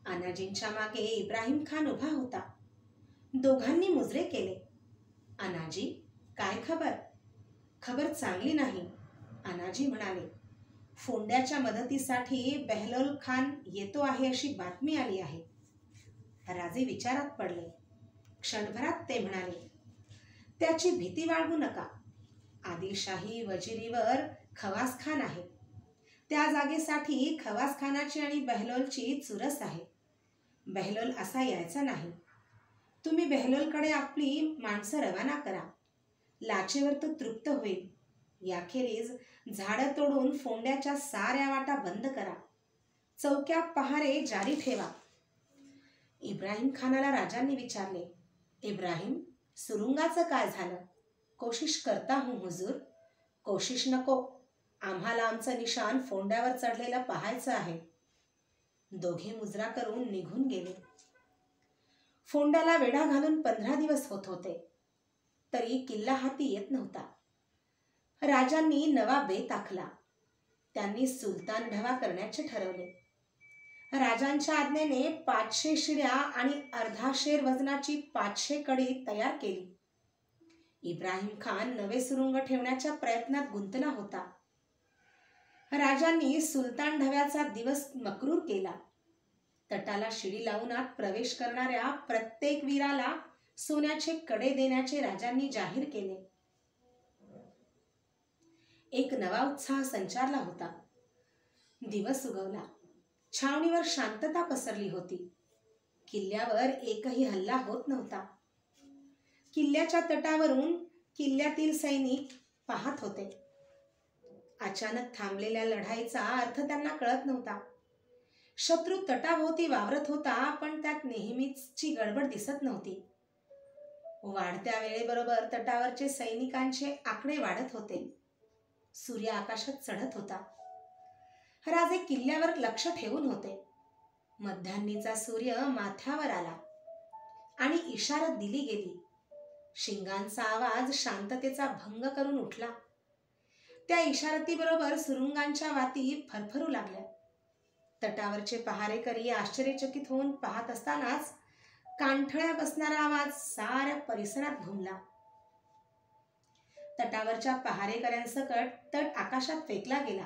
अनाजींच्या मागे इब्राहिम खान उभा होता. दोघांनी मुजरे केले. अनाजी, काय खबर? खबर चांगली नाही, अनाजी म्हणाले. फोंड्याच्या मदतीसाठी बेहलोल खान येतो आहे अशी बातमी आली आहे. राजे विचारात पडले. क्षणभरात ते म्हणाले, त्याची भीती बाळगू नका. आदिलशाही वजिरीवर खवास खान आहे. त्या जागेसाठी खवास खानाची आणि बेहलोलची चुरस आहे. बेहलोल असा यायचा नाही. तुम्ही बेहलोलकडे आपली माणसं रवाना करा. लाचेवर तो तृप्त होईल. याखेरीज झाडं तोडून फोंड्याच्या साऱ्या वाटा बंद करा. चौक्या पहारे जारी ठेवा. इब्राहिम खानाला राजांनी विचारले, इब्राहिम, सुरुंगाचं काय झालं? कोशिश करता हूं हुजूर. कोशिश नको, आम्हाला आमचं निशाण फोंड्यावर चढलेलं पाहायचं आहे. दोघे मुजरा करून निघून गेले. फोंड्याला वेढा घालून 15 दिवस होत होते, तरी किल्ला हाती येत नव्हता. राजांनी नवा बेत आखला. त्यांनी सुलतान ढवा करण्याचे ठरवले. राजांच्या आज्ञेने 500 शिड्या आणि अर्धा शेर वजनाची 500 कडी तयार केली. इब्राहिम खान नवे सुरुंग ठेवण्याच्या प्रयत्नात गुंतला होता. राजांनी सुलतान ढव्याचा दिवस मक्रूर केला. तटाला शिडी लावून आत प्रवेश करणाऱ्या प्रत्येक वीराला सोन्याचे कडे देण्याचे राजांनी जाहीर केले. एक नवा उत्साह संचारला होता. दिवस उगवला. छावणीवर शांतता पसरली होती. किल्ल्यावर एकही हल्ला होत नव्हता. किल्ल्याच्या तटावरून किल्ल्यातील सैनिक पाहत होते. अचानक थांबलेल्या लढाईचा अर्थ त्यांना कळत नव्हता. शत्रू तटाभोवती वावरत होता, पण त्यात नेहमीची गडबड दिसत नव्हती. वाढत्या वेळेबरोबर तटावरचे सैनिकांचे आकडे वाढत होते. सूर्य आकाशात चढत होता. राजे किल्ल्यावर लक्ष ठेवून होते. मध्यान्नीचा सूर्य माथ्यावर आला आणि इशारत दिली गेली. शिंगांचा आवाज शांततेचा भंग करून उठला. त्या इशारतीबरोबर सुरुंगांच्या वाती फरफरू लागल्या. तटावरचे पहारेकरी आश्चर्यचकित होऊन पाहत असतानाच कानठळ्या बसणारा आवाज साऱ्या परिसरात घुमला. तटावरच्या पहारेकऱ्यांसकट तट आकाशात फेकला गेला.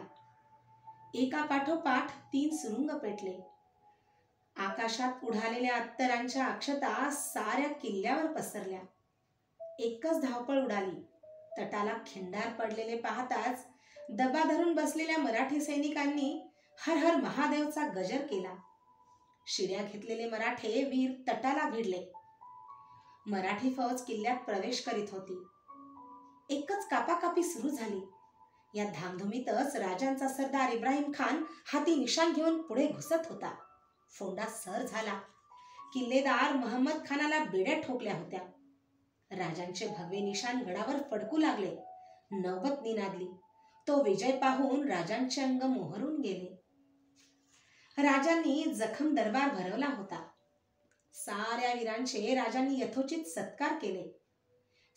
एका पाठोपाठ 3 सुरुंग पेटले. आकाशात उडालेल्या अत्तरांच्या अक्षता साऱ्या किल्ल्यावर पसरल्या. एकच धावपळ उडाली. तटाला खिंडार पडलेले पाहताच दबा धरून बसलेल्या मराठी सैनिकांनी हर हर महादेवचा गजर केला. शिड्या घेतलेले मराठे वीर तटाला भिडले. मराठी फौज किल्ल्यात प्रवेश करीत होती. एकच कापाकापी सुरू झाली. या धामधुमीतच राजांचा सरदार इब्राहिम खान हाती निशाण घेऊन पुढे घुसत होता. फोंडा सर झाला. किल्लेदार महम्मद खानाला बेड्या ठोकल्या होत्या. राजांचे भगवे निशाण गडावर फडकू लागले. नौबत निनादली. तो विजय पाहून राजांचे अंग मोहरून गेले. राजांनी जखम दरबार भरवला होता. साऱ्या वीरांचे राजांनी यथोचित सत्कार केले.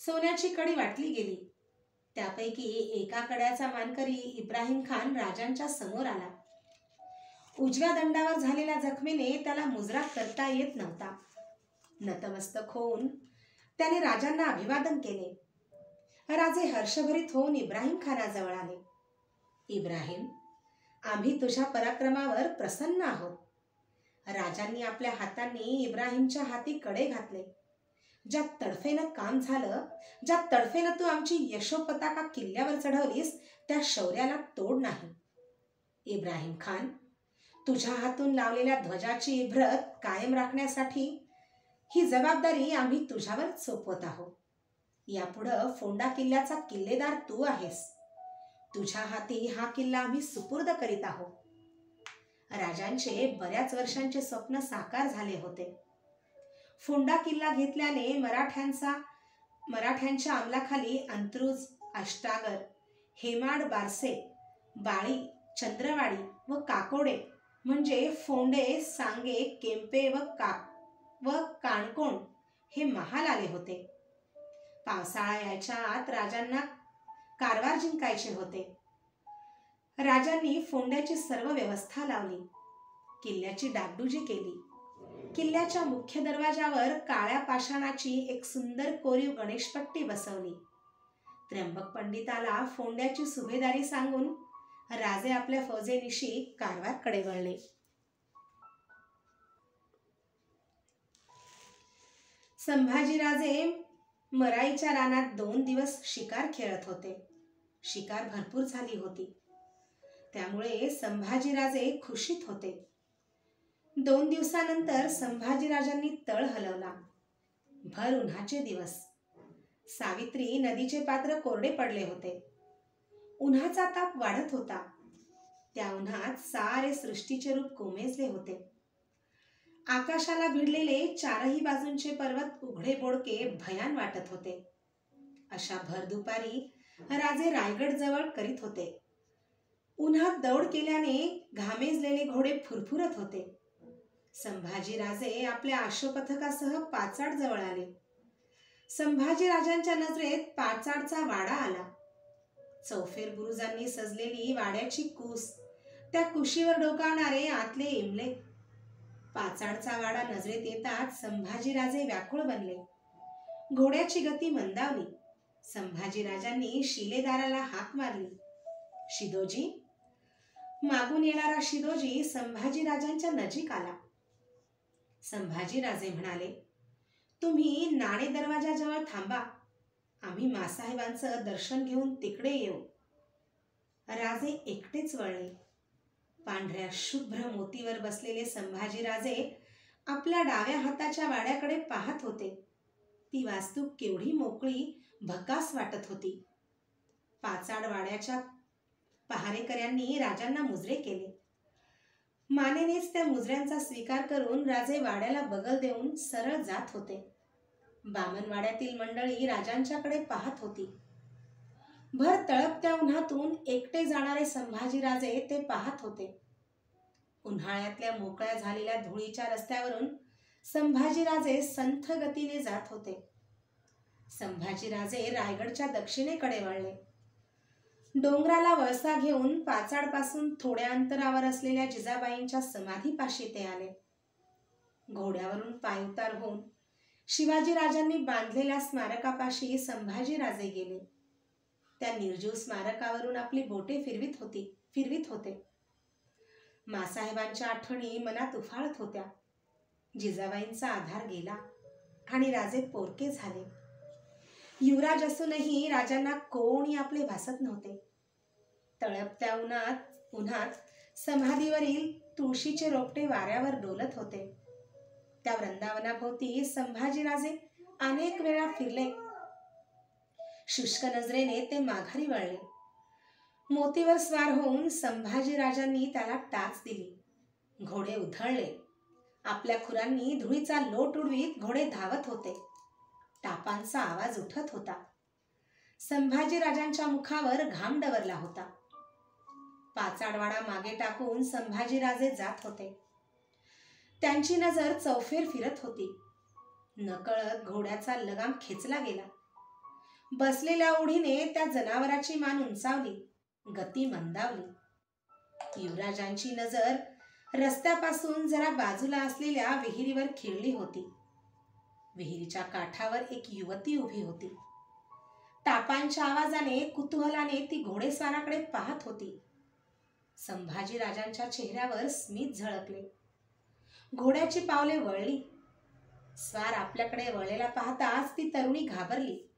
सोन्याची कडी वाटली गेली. त्यापैकी एका कड्याचा मानकरी इब्राहिम खान राजांच्या समोर आला. उजव्या दंडावर झालेल्या जखमेने त्याला मुजरा करता येत नव्हता. नतमस्तक होऊन त्याने राजांना अभिवादन केले. राजे हर्षभरित होऊन इब्राहिम खानाजवळ आले. इब्राहिम, आम्ही तुझ्या पराक्रमावर प्रसन्न आहोत. राजांनी आपल्या हातांनी इब्राहिमच्या हाती कडे घातले. ज्या तडफेनं काम झालं, ज्या तडफेनं तू आमची यशोपताका किल्ल्यावर चढवलीस, त्या शौर्याला तोड नाही. इब्राहिम खान, तुझ्या हातून लावलेल्या ध्वजाची इभ्रत कायम राखण्यासाठी ही जबाबदारी आम्ही तुझ्यावर सोपवत आहोत. यापुढं फोंडा किल्ल्याचा किल्लेदार तू आहेस. तुझ्या हाती हा किल्ला आम्ही सुपूर्द करीत आहोत. राजांचे बऱ्याच वर्षांचे स्वप्न साकार झाले होते. फोंडा किल्ला घेतल्याने मराठ्यांच्या अंमलाखाली अंत्रुज, अष्टागर, हेमाड, बारसे, बाळी, चंद्रवाडी व काकोडे म्हणजे फोंडे, सांगे, केंपे व काणकोण हे महाल आले होते. पावसाळा यायच्या आत राजांना कारवार जिंकायचे होते. राजांनी फोंड्याची सर्व व्यवस्था लावली. किल्ल्याची डागडुजी केली. किल्ल्याच्या मुख्य दरवाजावर काळ्या पाषाणाची एक सुंदर कोरीव गणेशपट्टी बसवली. त्र्यंबक पंडिताला फोंड्याची सुभेदारी सांगून राजे आपल्या फौजेनिशी कारवारकडे वळले. संभाजीराजे मराईच्या रानात 2 दिवस शिकार खेळत होते. शिकार भरपूर झाली होती, त्यामुळे संभाजीराजे खुशीत होते. 2 दिवसानंतर संभाजीराजांनी तळ हलवला. भर उन्हाचे दिवस. सावित्री नदीचे पात्र कोरडे पडले होते. उन्हाचा ताप वाढत होता. त्या उन्हात सारे सृष्टीचे रूप कोमेजले होते. आकाशाला भिडलेले 4ही बाजूंचे पर्वत उघडे बोडके भयान वाटत होते. अशा भर दुपारी राजे रायगड जवळ करीत होते. उन्हात दौड केल्याने घामेजलेले घोडे फुरफुरत होते. संभाजीराजे आपल्या अश्वपथकासह पाचाड जवळ आले. संभाजीराजांच्या नजरेत पाचाडचा वाडा आला. चौफेर बुरुजांनी सजलेली वाड्याची कूस, त्या कुशीवर डोकावणारे आतले इमले. पाचाडचा वाडा नजरेत येताच संभाजीराजे व्याकुळ बनले. घोड्याची गती मंदावली. संभाजीराजांनी शिलेदाराला हाक मारली. शिदोजी. मागून येणारा शिदोजी संभाजीराजांच्या नजीक आला. संभाजीराजे म्हणाले, तुम्ही नाणे दरवाजाजवळ थांबा. आम्ही मासाहेबांचं दर्शन घेऊन तिकडे येऊ. राजे एकटेच वळले. पांढऱ्या शुभ्र मोतीवर बसलेले संभाजीराजे आपल्या डाव्या हाताच्या वाड्याकडे पाहत होते. ती वास्तू केवढी मोकळी, भकास वाटत होती. पाचाड वाड्याच्या पहारेकऱ्यांनी राजांना मुजरे केले. मानेनेच त्या मुजऱ्यांचा स्वीकार करून राजे वाड्याला बगल देऊन सरळ जात होते. बामनवाड्यातील मंडळी राजांच्याकडे पाहत होती. भर तळपत्या उन्हातून एकटे जाणारे संभाजीराजे ते पाहत होते. उन्हाळ्यातल्या मोकळ्या झालेल्या धुळीच्या रस्त्यावरून संभाजीराजे संथ गतीने जात होते. संभाजीराजे रायगडच्या दक्षिणेकडे वळले. डोंगराला वळसा घेऊन पाचाडपासून थोड्या अंतरावर असलेल्या जिजाबाईंच्या समाधीपाशी ते आले. घोड्यावरून पायउतार होऊन शिवाजीराजांनी बांधलेल्या स्मारकापाशी संभाजीराजे गेले. त्या निर्जीव स्मारकावरून आपली बोटे फिरवीत होते. मासाहेबांच्या आठवणी मनात उफाळत होत्या. जिजाबाईंचा आधार गेला आणि राजे पोरके झाले. युवराज असूनही राजांना कोणी आपले भासत नव्हते. तळपत्या उन्हात समाधीवरील तुळशीचे रोपटे वाऱ्यावर डोलत होते. त्या वृंदावनाभोवती संभाजीराजे अनेक वेळा फिरले. शुष्क नजरेने ते माघारी वळले. मोतीवर स्वार होऊन संभाजीराजांनी त्याला टाच दिली. घोडे उधळले. आपल्या खुरांनी धुळीचा लोट उडवीत घोडे धावत होते. टापांचा आवाज उठत होता. संभाजीराजांच्या मुखावर घाम डवरला होता. पाचाडवाडा मागे टाकून संभाजीराजे जात होते. त्यांची नजर चौफेर फिरत होती. नकळत घोड्याचा लगाम खेचला गेला. बसलेल्या ओढीने त्या जनावराची मान उंचावली. गती मंदावली. युवराजांची नजर रस्त्यापासून जरा बाजूला असलेल्या विहिरीवर खिळली होती. विहिरीच्या काठावर एक युवती उभी होती. टापांच्या आवाजाने, कुतूहलाने ती घोडेस्वाराकडे पाहत होती. संभाजी राजांच्या चेहऱ्यावर स्मित झळकले. घोड्याची पावले वळली. स्वार आपल्याकडे वळलेला पाहताच ती तरुणी घाबरली.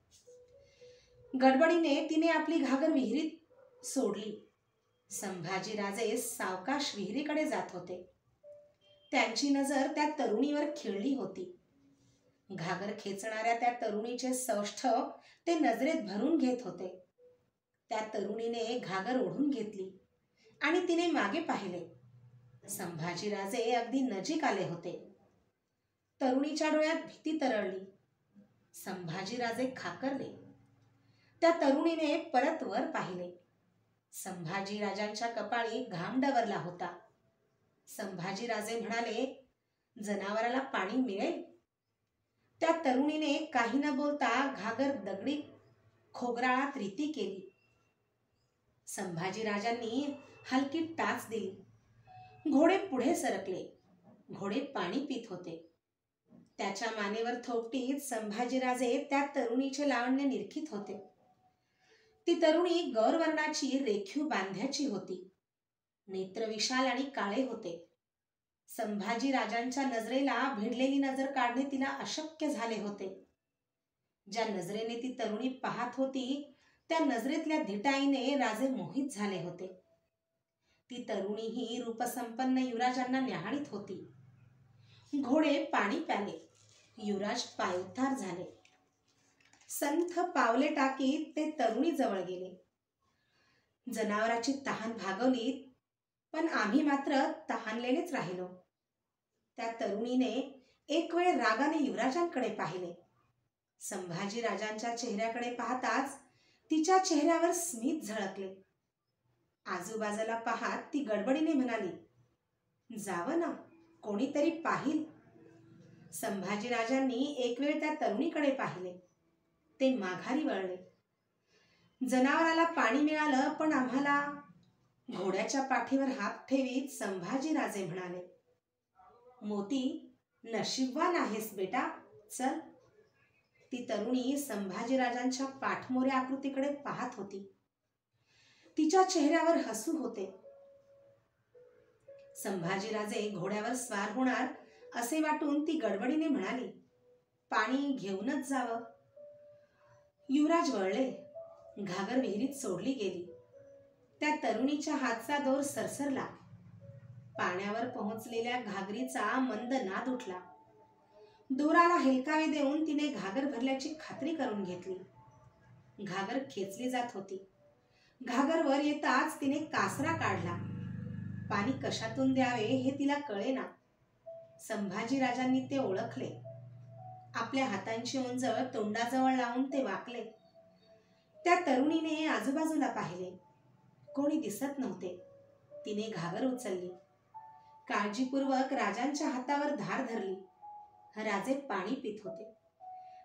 गडबडीने तिने आपली घागर विहिरीत सोडली. संभाजी राजे सावकाश विहिरीकडे जात होते. त्यांची नजर त्या तरुणीवर खिळली होती. घागर खेचणाऱ्या त्या तरुणीचे सौष्ठव ते नजरेत भरून घेत होते. त्या तरुणीने घागर ओढून घेतली आणि तिने मागे पाहिले. संभाजीराजे अगदी नजीक आले होते. तरुणीच्या डोळ्यात भीती तरळली. संभाजीराजे खाकरले. त्या तरुणीने परत वर पाहिले. संभाजीराजांच्या कपाळी घाम डवरला होता. संभाजीराजे म्हणाले, जनावराला पाणी मिळेल? त्या तरुणीने काही न बोलता घागर दगडी खोगराळात रीती केली. संभाजीराजांनी हलकी टाच दिली. घोडे पुढे सरकले. घोडे पाणी पित होते. त्याच्या मानेवर थोपटीत संभाजीराजे त्या तरुणीचे लावण्य निरखित होते. ती तरुणी गौरवर्णाची रेखीव बांध्याची होती. नेत्र विशाल आणि काळे होते. संभाजीराजांच्या नजरेला भिडलेली नजर काढणे तिला अशक्य झाले होते. ज्या नजरेने ती तरुणी पाहत होती त्या नजरेतल्या धिटाईने राजे मोहित झाले होते. ती तरुणी ही रूपसंपन्न युवराजांना न्याहाळीत होती. घोडे पाणी प्याले. युवराज पायउतार झाले. संथ पावले टाकीत ते तरुणी जवळ गेले. जनावराची तहान भागवली, पण आम्ही मात्र तहानलेलेच राहिलो. त्या तरुणीने एक वेळ रागाने युवराजांकडे पाहिले. संभाजीराजांच्या चेहऱ्याकडे पाहताच तिच्या चेहऱ्यावर स्मित झळकले. आजूबाजूला पाहत ती गडबडीने म्हणाली, जावं ना, कोणीतरी पाहिल. संभाजीराजांनी एक वेळ त्या तरुणीकडे पाहिले. ते माघारी वळले. जनावराला पाणी मिळालं, पण आम्हाला? घोड्याच्या पाठीवर हात ठेवीत संभाजीराजे म्हणाले, मोती, नशीबवान आहेस बेटा, चल. ती तरुणी संभाजीराजांच्या पाठमोऱ्या आकृतीकडे पाहत होती. तिच्या चेहऱ्यावर हसू होते. संभाजीराजे घोड्यावर स्वार होणार असे वाटून ती गडबडीने म्हणाली, पाणी घेऊनच जावं. युवराज वळले. घागर विहिरीत सोडली गेली. त्या तरुणीच्या हातचा दोर सरसरला. पाण्यावर पोहोचलेल्या घागरीचा मंद नाद उठला. दोराला हेलकावे देऊन तिने घागर भरल्याची खात्री करून घेतली. घागर खेचली जात होती. घागर वर येताच तिने कासरा काढला. पाणी कशातून द्यावे हे तिला कळेना. संभाजीराजांनी ते ओळखले. आपल्या हातांची ओंजळ तोंडाजवळ लावून ते वाकले. त्या तरुणीने आजूबाजूला पाहिले. कोणी दिसत नव्हते. तिने घागर उचलली. काळजीपूर्वक राजांच्या हातावर धार धरली. राजे पाणी पित होते.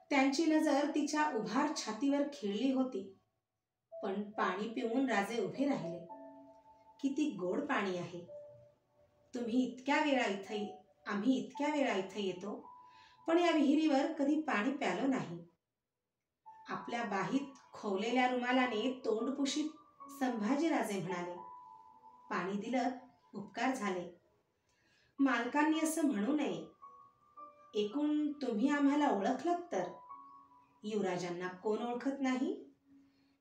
त्यांची नजर तिच्या उभार छातीवर खिळली होती. पण पाणी पिऊन राजे उभे राहिले. किती गोड पाणी आहे. आम्ही इतक्या वेळा इथे येतो, पण या विहिरीवर कधी पाणी प्यालो नाही. आपल्या बाहीत खोवलेल्या रुमालाने तोंड पुशीत संभाजीराजे म्हणाले, पाणी दिलं, उपकार झाले. मालकांनी असं म्हणू नये. एकूण तुम्ही आम्हाला ओळखलत तर. युवराजांना कोण ओळखत नाही?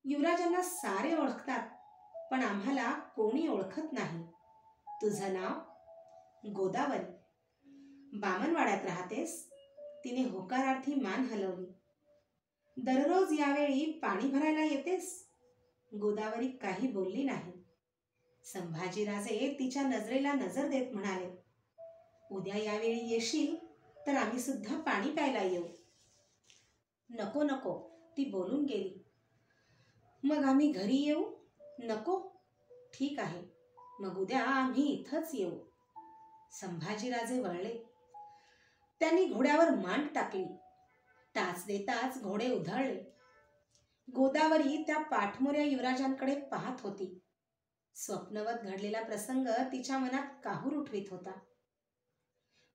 युवराजांना सारे ओळखतात, पण आम्हाला कोणी ओळखत नाही. तुझं नाव? गोदावरी. बामणवाड्यात राहतेस? तिने होकारार्थी मान हलवली. दररोज यावेळी पाणी भरायला येतेस? गोदावरी काही बोलली नाही. संभाजीराजे तिच्या नजरेला नजर देत म्हणाले, उद्या यावेळी येशील तर आम्ही सुद्धा पाणी प्यायला येऊ. नको नको, ती बोलून गेली. मग आम्ही घरी येऊ? नको. ठीक आहे, मग उद्या आम्ही इथंच येऊ. संभाजीराजे वळले. त्यांनी घोड्यावर मान टाकली. टाच देताच घोडे उधळले. गोदावरी त्या पाठमोऱ्या युवराजांकडे पाहत होती. स्वप्नवत घडलेला प्रसंग तिच्या मनात काहूर उठवीत होता.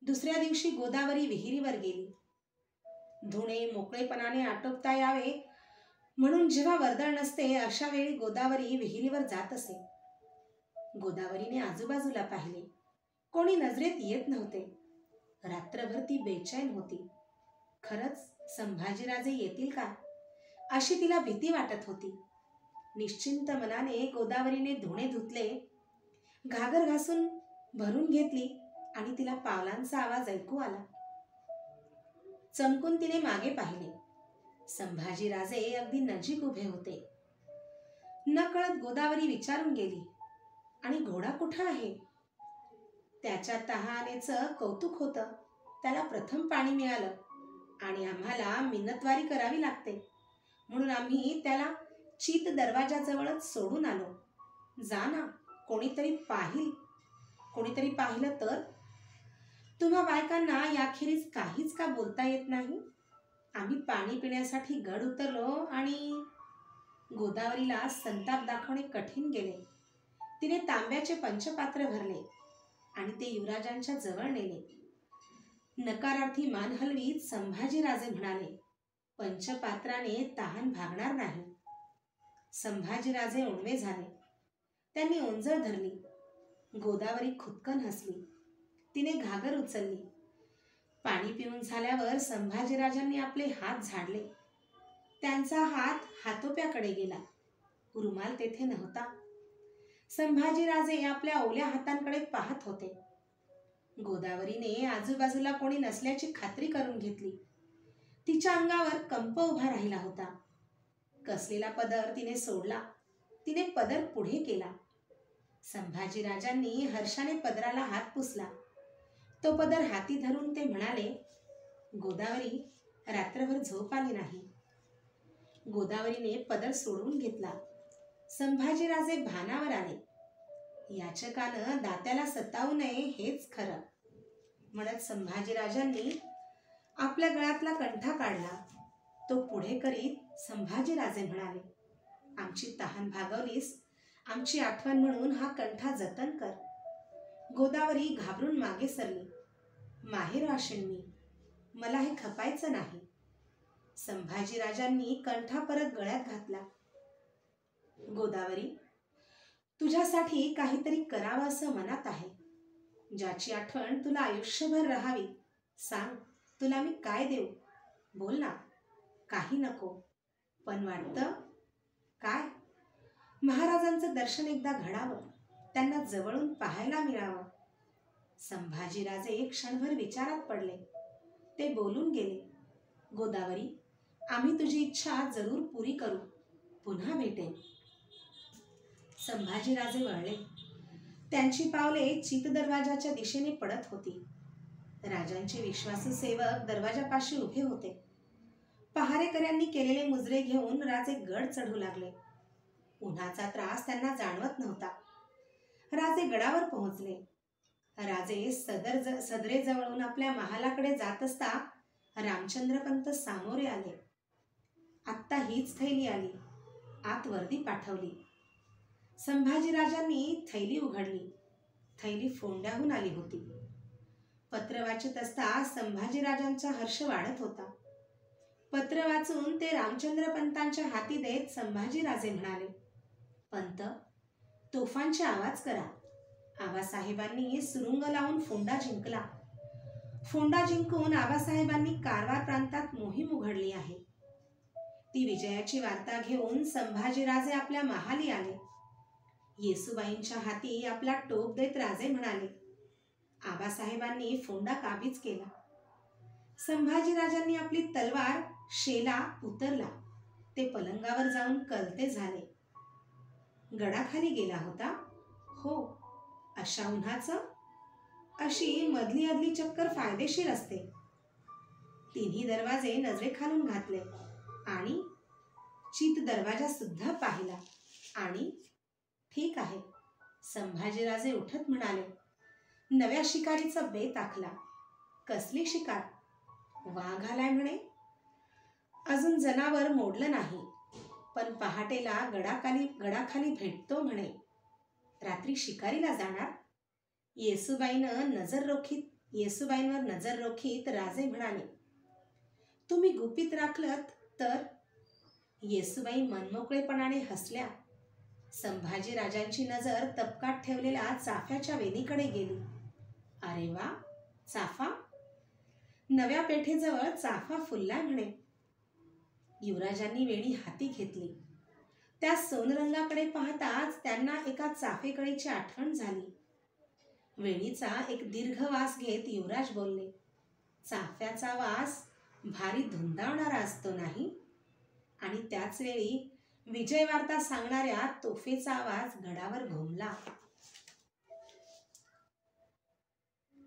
दुसऱ्या दिवशी गोदावरी विहिरीवर गेली. धुणे मोकळेपणाने आटोपता यावे म्हणून जेव्हा वर्दळ नसते अशा वेळी गोदावरी विहिरीवर जात असे. गोदावरीने आजूबाजूला पाहिले. कोणी नजरेत येत नव्हते. रात्रभर ती बेचैन होती. खरंच संभाजीराजे येतील का अशी तिला भीती वाटत होती. निश्चिंत मनाने गोदावरीने धुणे धुतले, घागर घासून भरून घेतली आणि तिला पावलांचा आवाज ऐकू आला. चमकून तिने मागे पाहिले. संभाजीराजे अगदी नजीक उभे होते. नकळत गोदावरी विचारून गेली, आणि घोडा कुठं आहे? त्याच्या तहानेचं कौतुक होतं. त्याला प्रथम पाणी मिळालं आणि आम्हाला मिन्नतवारी करावी लागते म्हणून आम्ही त्याला चीत दरवाजाजवळच सोडून आलो. जा ना, कोणीतरी पाहिलं तर? तुम्हा बायकांना याखेरीज काहीच का बोलता येत नाही? आम्ही पाणी पिण्यासाठी गड उतरलो आणि गोदावरीला संताप दाखवणे कठीण गेले. तिने तांब्याचे पंचपात्र भरले आणि ते युवराजांच्या जवळ नेले. नकारार्थी मान हलवीत संभाजीराजे म्हणाले, पंचपात्राने तहान भागणार नाही. संभाजीराजे ओंडवे झाले. त्यांनी ओंजळ धरली. गोदावरी खुदकन हसली. तिने घागर उचलली. पाणी पिऊन झाल्यावर संभाजीराजांनी आपले हात झाडले. त्यांचा हात हातोप्याकडे गेला. रुमाल तेथे नव्हता. संभाजीराजे आपल्या ओल्या हातांकडे पाहत होते. गोदावरीने आजूबाजूला कोणी नसल्याची खात्री करून घेतली. तिच्या अंगावर कंप उभा राहिला होता. कसलेला पदर तिने सोडला. तिने पदर पुढे केला. संभाजीराजांनी हर्षाने पदराला हात पुसला. तो पदर हाती धरून ते म्हणाले, गोदावरी, रात्रभर झोप आली नाही. गोदावरीने पदर सोडवून घेतला. संभाजीराजे भानावर आले. याचकानं दात्याला सतावू नये हेच खरं म्हणत संभाजीराजांनी आपल्या गळ्यातला कंठा काढला. तो पुढे करीत संभाजीराजे म्हणाले, आमची तहान भागवलीस, आमची आठवण म्हणून हा कंठा जतन कर. गोदावरी घाबरून मागे सरली. माहेर आशेन मी, मला हे खपायचं नाही. संभाजीराजांनी कंठा परत गळ्यात घातला. गोदावरी, तुझ्यासाठी काहीतरी करावं असं मनात आहे, ज्याची आठवण तुला आयुष्यभर राहावी. सांग, तुला मी काय देऊ? बोल ना. काही नको, पण वाटतं काय? महाराजांचं दर्शन एकदा घडावं, त्यांना जवळून पाहायला मिळावं. संभाजीराजे एक क्षणभर विचारात पडले. ते बोलून गेले, गोदावरी, आम्ही तुझी इच्छा जरूर पुरी करू. पुन्हा भेटेन. संभाजीराजे वळले. त्यांची पावले चित दरवाजाच्या दिशेने पडत होती. राजांचे विश्वासू सेवक दरवाजापाशी उभे होते. पहारेकऱ्यांनी केलेले मुजरे घेऊन राजे गड चढू लागले. उन्हाचा त्रास त्यांना जाणवत नव्हता. राजे गडावर पोहोचले. राजे सदरेजवळून आपल्या महालाकडे जात असता रामचंद्रपंत सामोरे आले. आत्ता हीच थैली आली. आत वर्दी पाठवली. संभाजीराजांनी थैली उघडली. थैली फोंड्याहून आली होती. पत्र वाचत असता संभाजीराजांचा हर्ष वाढत होता. पत्र वाचून ते रामचंद्रपंतांच्या हाती देत संभाजीराजे म्हणाले, पंत, तोफांचे आवाज करा. आबासाहेबांनी सुरुंग लावून फोंडा जिंकला. फोंडा जिंकून आबासाहेबांनी कारवार प्रांतात मोहीम उघडली आहे. ती विजयाची वार्ता घेऊन संभाजीराजे आपल्या महाली आले. येसुबाईंच्या हाती आपला टोप देत राजे म्हणाले, आबासाहेबांनी फोंडा काबीज केला. संभाजीराजांनी आपली तलवार शेला उतरला. ते पलंगावर जाऊन कलते झाले. गडाखाली गेला होता? हो. अशा उन्हाचं? अशी मधली अदली चक्कर फायदेशीर असते. तिन्ही दरवाजे नजरेखालून घातले आणि चित दरवाजा सुद्धा पाहिला आणि ठीक आहे. संभाजीराजे उठत म्हणाले, नव्या शिकारीचा बेत आखला. कसली शिकार? वाघ आलाय म्हणे. अजून जनावर मोडलं नाही, पण पहाटेला गडाखाली भेटतो म्हणे. रात्री शिकारीला जाणार? येसुबाईंवर नजर रोखीत राजे म्हणाले, तुम्ही गुपित राखलत तर? येसुबाई मनमोकळेपणाने हसल्या. संभाजीराजांची नजर तबकात ठेवलेल्या चाफ्याच्या वेणीकडे गेली. अरे वा, चाफा? नव्या पेठेजवळ चाफा फुललाय म्हणे. युवराजांनी वेणी हाती घेतली. त्या सोनरंगाकडे पाहताच त्यांना एका चाफेकळीची आठवण झाली. वेणीचा एक दीर्घ वास घेत युवराज बोलले, चाफ्याचा वास भारी धुंदावणारा असतो नाही? आणि त्याच वेळी विजय वार्ता सांगणाऱ्या तोफेचा आवाज गडावर घुमला.